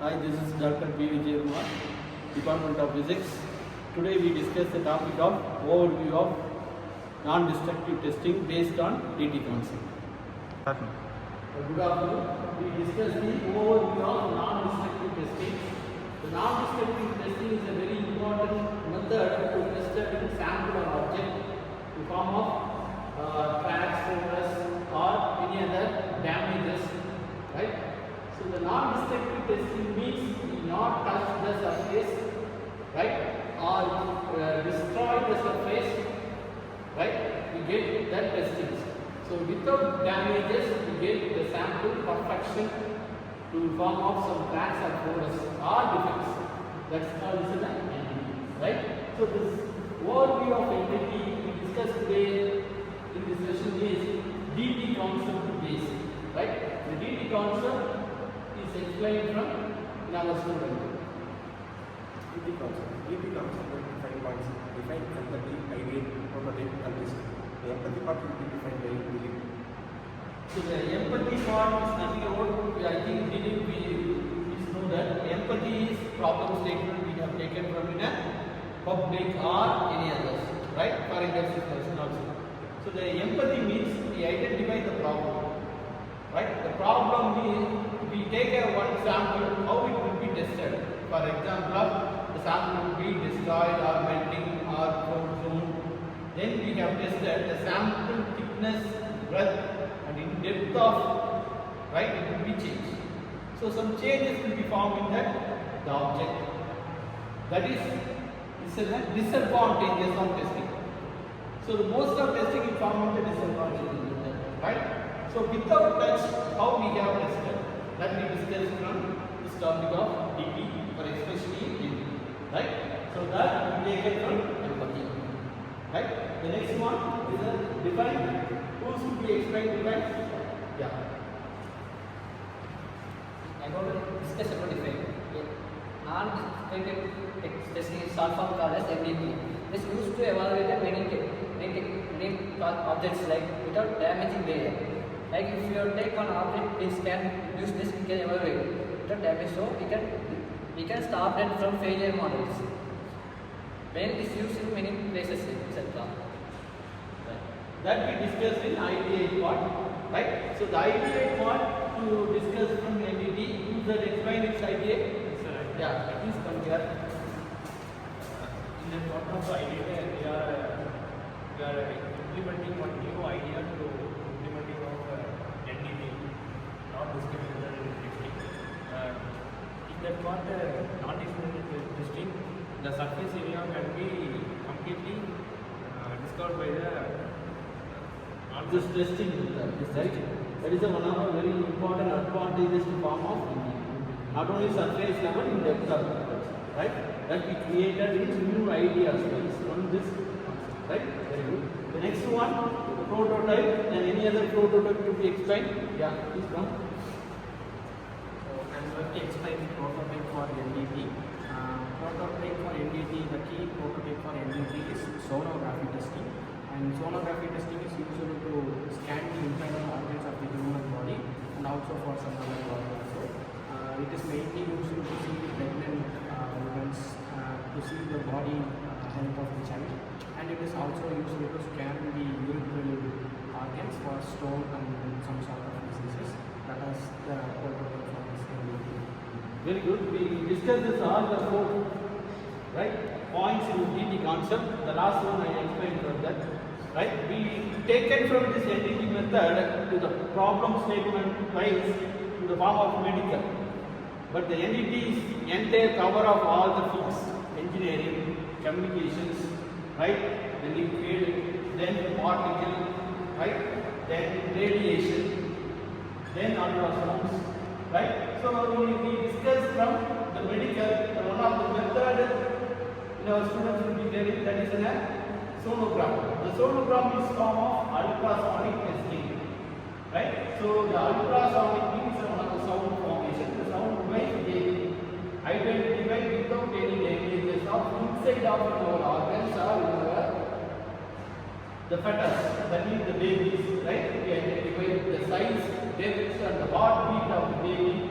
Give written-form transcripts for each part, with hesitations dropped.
Hi, this is Dr. B. Vijay Kumar, Department of Physics. Today we discuss the topic of overview of non-destructive testing based on DT concept. Good afternoon. We discuss the overview of non-destructive testing. The non-destructive testing is a very important method to test a sample or object in form of cracks, scratches, or any other damages, right? So the non-destructive testing means we not touch the surface, right, or destroy the surface, right? We get the testing. So without damages, we get the sample perfection to form of some cracks or pores or defects. That's called as an NDT, right? So this overview of NDT we discussed today in this session is DT concept based, right? The DT concept is explained from in our student. DT concept will define points, define empathy, ideate, prototype, and risk. The empathy part will be defined by belief. So the empathy part is nothing about, I think we know that empathy is problem statement we have taken from in a public or any others, right? For example, person also. So the empathy means we identify the problem, right? The problem is we take a one sample, how it will be tested. For example, the sample will be destroyed or melting or frozen. Then we have tested the sample thickness, breadth, and in depth of, right, it will be changed. So some changes will be found in the object. That is a disadvantages of testing. So the most of testing is found in the disadvantages, right? So without touch, how we have tested, that we discussed from this topic of DT, or especially DT, right? So that we take it from empathy, right? The next one is a define. Who should be explained define? Yeah. I want to discuss about defect. Non-destructive testing is short form called as NDT. It is used to evaluate many objects like without damaging layer. Like if you take one object, we can use this, we can evaluate without damage. So we can stop that from failure models. When it is used in many places, etc. That we discussed in IDA part, right? So the IDA part to discuss from NDT, who that explain its IDA? Yeah, please come here. In the part of the idea, we are implementing one new idea to implementing of NDT, not discriminatory testing. In that part, non-discriminatory testing, the surface area can be completely discovered by the This testing, right? That is one of the very important advantages to form of NDT. Not only surface level, in depth of level, right? That we created in new ideas from this concept, right? Very good. The next one, the prototype, and any other prototype to be explained? Yeah, please come. So I'm going to explain the prototype for NDT. Prototype for NDT, the key prototype for NDT is sonography testing. And sonography testing is used to scan the internal organs of the human body and also for some other organs also. It is mainly used to see the pregnant women, to see the body health of the child, and it is also used to scan the urethral organs for stone and some sort of diseases. That is the prototype for this NDT. Very good. We discussed this all the four, right, points in DT concept. The last one I explained from that, right? We taken from this NDT method to the problem statement wise to the form of medical. But the NDT is entire cover of all the fields: engineering, communications, right? Then liquid, then particle, right? Then radiation, then ultrasounds, right? So we discussed from the medical, one of the method our students will be getting, that is a sonogram. The sonogram is form of ultrasonic testing, right? So the ultrasonic means one of the sound formation. The sound wave they identify without any damages of inside of our organs or in our the fetus, that means the babies, right? We identify the size, depth, and the heartbeat of the baby,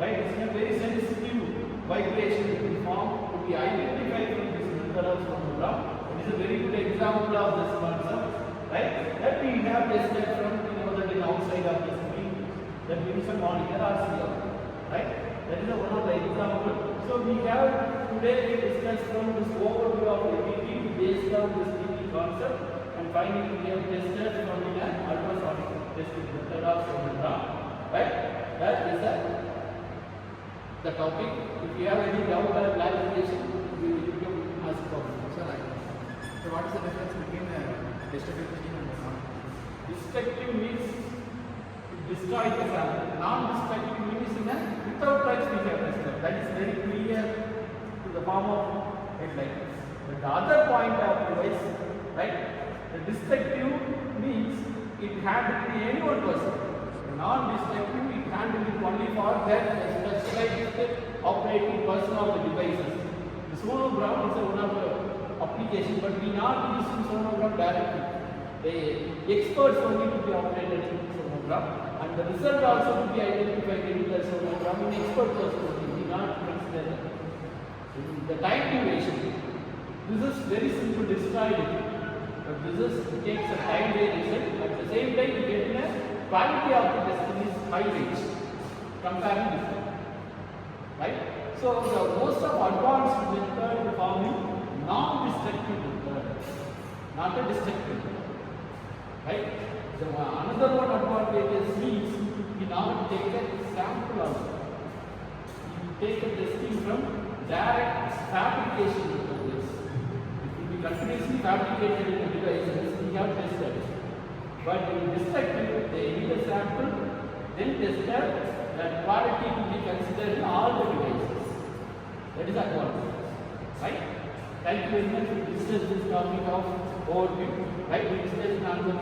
right? It's a very sensitive vibration will be formed to be identified from this method of sonogram. It is a very good example of this concept, right? That we have tested from, that in outside of the screen, that Wilson monitor or CR, right? That is one of the example. So we have today discussed from this overview of NDT based on this DT concept, and finally we have tested from an ultrasonic testing method of sonogram, right? That is the topic. If you have any doubt or clarification, you can ask for me. So what is the difference between destructive testing and Destructive means destroy the sample. Non-destructive means without touch we have tested. That is very clear to the form of headline. But the other point of device, right? The destructive means it handled any one person. Non-destructive, it handled only for that specialized operating person of the devices. The sonogram is one of the application, but we not using sonogram directly. The experts only to be operated in sonogram, and the result also to be identified in the sonogram in expert person only. We not consider the time duration. This is very simple described, but this is takes a time variation. At the same time, you get a quality of the testing is high range comparing this one, right? So the most of advanced method forming non-destructive method, not a destructive method, right? So another one advantage is we now take a sample also. You take a testing from direct fabrication methods. It will be continuously fabricated in the devices. We have tested. But in destructive, they need a sample, then tested, that quality will be considered in all the devices. That is advantage, right? Thank you very much. We discussed this topic of overview, right? We discussed another